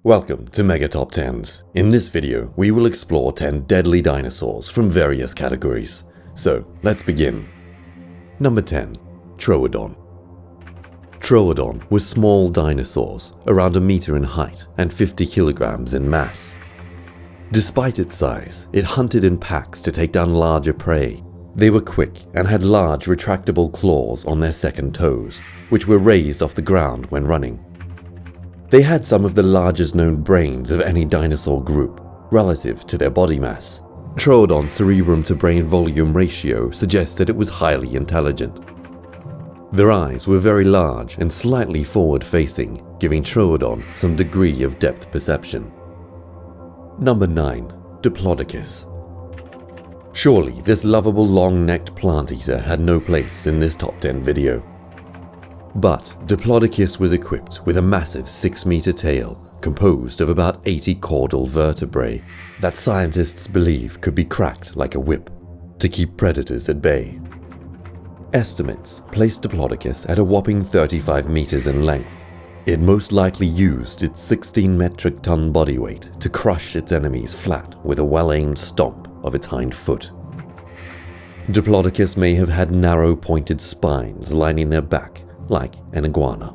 Welcome to Mega Top 10s. In this video, we will explore 10 deadly dinosaurs from various categories. So, let's begin. Number 10. Troodon. Troodon were small dinosaurs, around a meter in height and 50 kilograms in mass. Despite its size, it hunted in packs to take down larger prey. They were quick and had large retractable claws on their second toes, which were raised off the ground when running. They had some of the largest known brains of any dinosaur group, relative to their body mass. Troodon's cerebrum-to-brain volume ratio suggests that it was highly intelligent. Their eyes were very large and slightly forward-facing, giving Troodon some degree of depth perception. Number 9. Diplodocus. Surely this lovable long-necked plant-eater had no place in this top 10 video. But Diplodocus was equipped with a massive 6-meter tail composed of about 80 caudal vertebrae that scientists believe could be cracked like a whip to keep predators at bay. Estimates placed Diplodocus at a whopping 35 meters in length. It most likely used its 16 metric ton body weight to crush its enemies flat with a well-aimed stomp of its hind foot. Diplodocus may have had narrow pointed spines lining their back like an iguana.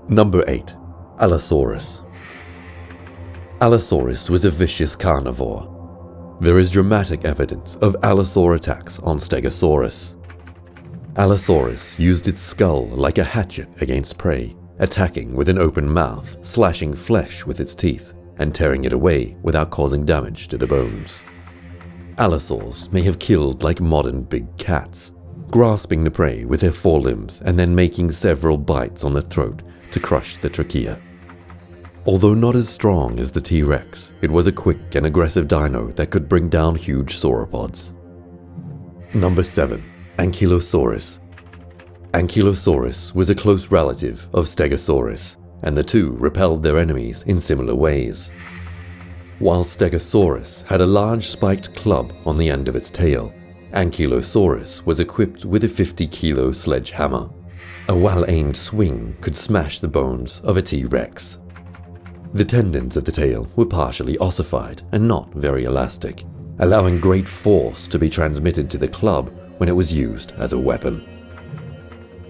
Number 8. Allosaurus. Allosaurus was a vicious carnivore. There is dramatic evidence of allosaur attacks on Stegosaurus. Allosaurus used its skull like a hatchet against prey, attacking with an open mouth, slashing flesh with its teeth, and tearing it away without causing damage to the bones. Allosaurs may have killed like modern big cats, grasping the prey with their forelimbs and then making several bites on the throat to crush the trachea. Although not as strong as the T-Rex, it was a quick and aggressive dino that could bring down huge sauropods. Number 7. Ankylosaurus. Ankylosaurus was a close relative of Stegosaurus, and the two repelled their enemies in similar ways. While Stegosaurus had a large spiked club on the end of its tail, Ankylosaurus was equipped with a 50-kilo sledgehammer. A well-aimed swing could smash the bones of a T-Rex. The tendons of the tail were partially ossified and not very elastic, allowing great force to be transmitted to the club when it was used as a weapon.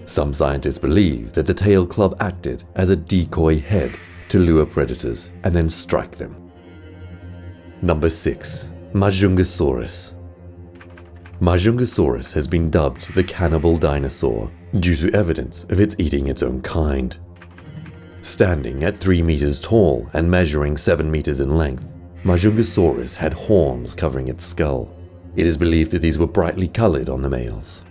Some scientists believe that the tail club acted as a decoy head to lure predators and then strike them. Number 6. Majungasaurus. Majungasaurus has been dubbed the cannibal dinosaur due to evidence of its eating its own kind. Standing at 3 meters tall and measuring 7 meters in length, Majungasaurus had horns covering its skull. It is believed that these were brightly colored on the males.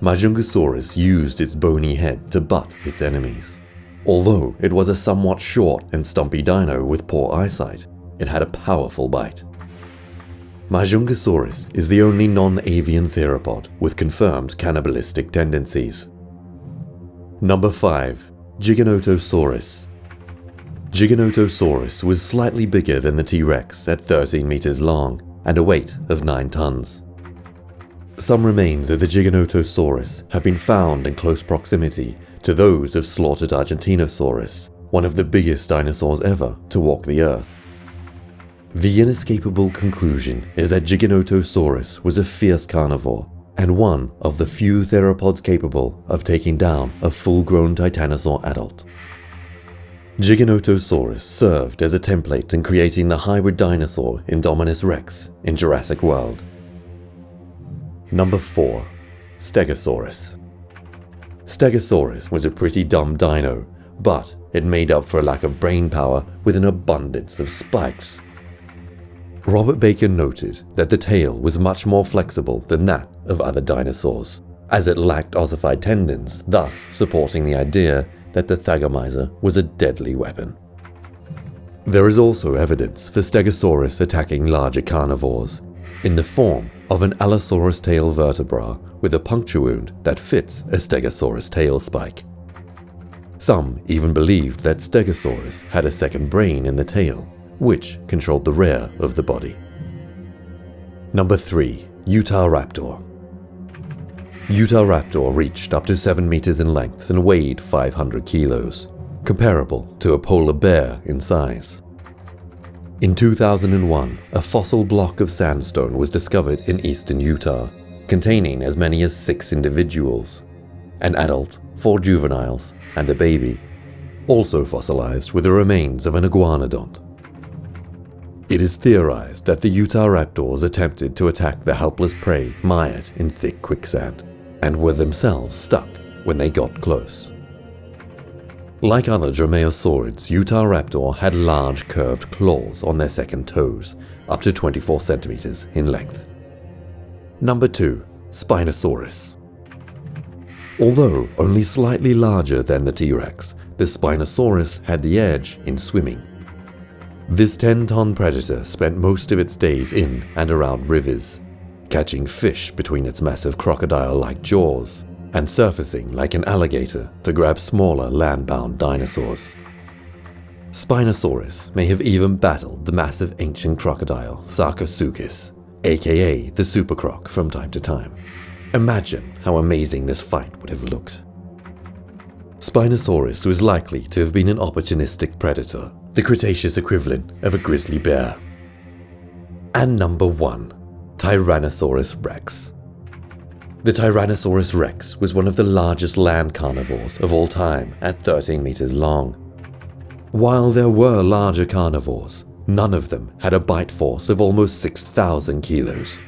Majungasaurus used its bony head to butt its enemies. Although it was a somewhat short and stumpy dino with poor eyesight, it had a powerful bite. Majungasaurus is the only non-avian theropod with confirmed cannibalistic tendencies. Number 5. Giganotosaurus. Giganotosaurus was slightly bigger than the T-Rex at 13 meters long and a weight of 9 tons. Some remains of the Giganotosaurus have been found in close proximity to those of slaughtered Argentinosaurus, one of the biggest dinosaurs ever to walk the earth. The inescapable conclusion is that Giganotosaurus was a fierce carnivore and one of the few theropods capable of taking down a full-grown titanosaur adult. Giganotosaurus served as a template in creating the hybrid dinosaur Indominus Rex in Jurassic World. Number 4. Stegosaurus. Stegosaurus was a pretty dumb dino, but it made up for a lack of brain power with an abundance of spikes. Robert Baker noted that the tail was much more flexible than that of other dinosaurs, as it lacked ossified tendons, thus supporting the idea that the Thagomizer was a deadly weapon. There is also evidence for Stegosaurus attacking larger carnivores, in the form of an Allosaurus tail vertebra with a puncture wound that fits a Stegosaurus tail spike. Some even believed that Stegosaurus had a second brain in the tail, which controlled the rear of the body. Number 3. Utahraptor. Utahraptor reached up to 7 meters in length and weighed 500 kilos. comparable to a polar bear in size. In 2001, a fossil block of sandstone was discovered in eastern Utah, containing as many as 6 individuals, an adult, 4 juveniles, and a baby, also fossilized with the remains of an iguanodont. It is theorized that the Utahraptors attempted to attack the helpless prey mired in thick quicksand, and were themselves stuck when they got close. Like other dromaeosaurids, Utahraptor had large curved claws on their second toes, up to 24 centimeters in length. Number 2. Spinosaurus. Although only slightly larger than the T-Rex, the Spinosaurus had the edge in swimming. This 10-ton predator spent most of its days in and around rivers, catching fish between its massive crocodile-like jaws, and surfacing like an alligator to grab smaller land-bound dinosaurs. Spinosaurus may have even battled the massive ancient crocodile Sarcosuchus, aka the supercroc, from time to time. Imagine how amazing this fight would have looked. Spinosaurus was likely to have been an opportunistic predator, the Cretaceous equivalent of a grizzly bear. And number 1. Tyrannosaurus rex. The Tyrannosaurus rex was one of the largest land carnivores of all time at 13 meters long. While there were larger carnivores, none of them had a bite force of almost 6,000 kilos.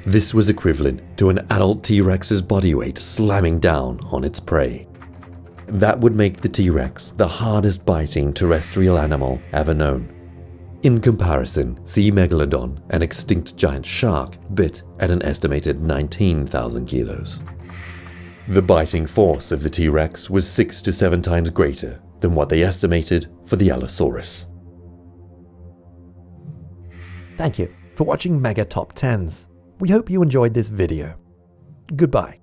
This was equivalent to an adult T-Rex's body weight slamming down on its prey. That would make the T-Rex the hardest biting terrestrial animal ever known. In comparison, see Megalodon, an extinct giant shark, bit at an estimated 19,000 kilos. The biting force of the T-Rex was 6 to 7 times greater than what they estimated for the Allosaurus. Thank you for watching Mega Top 10s. We hope you enjoyed this video. Goodbye.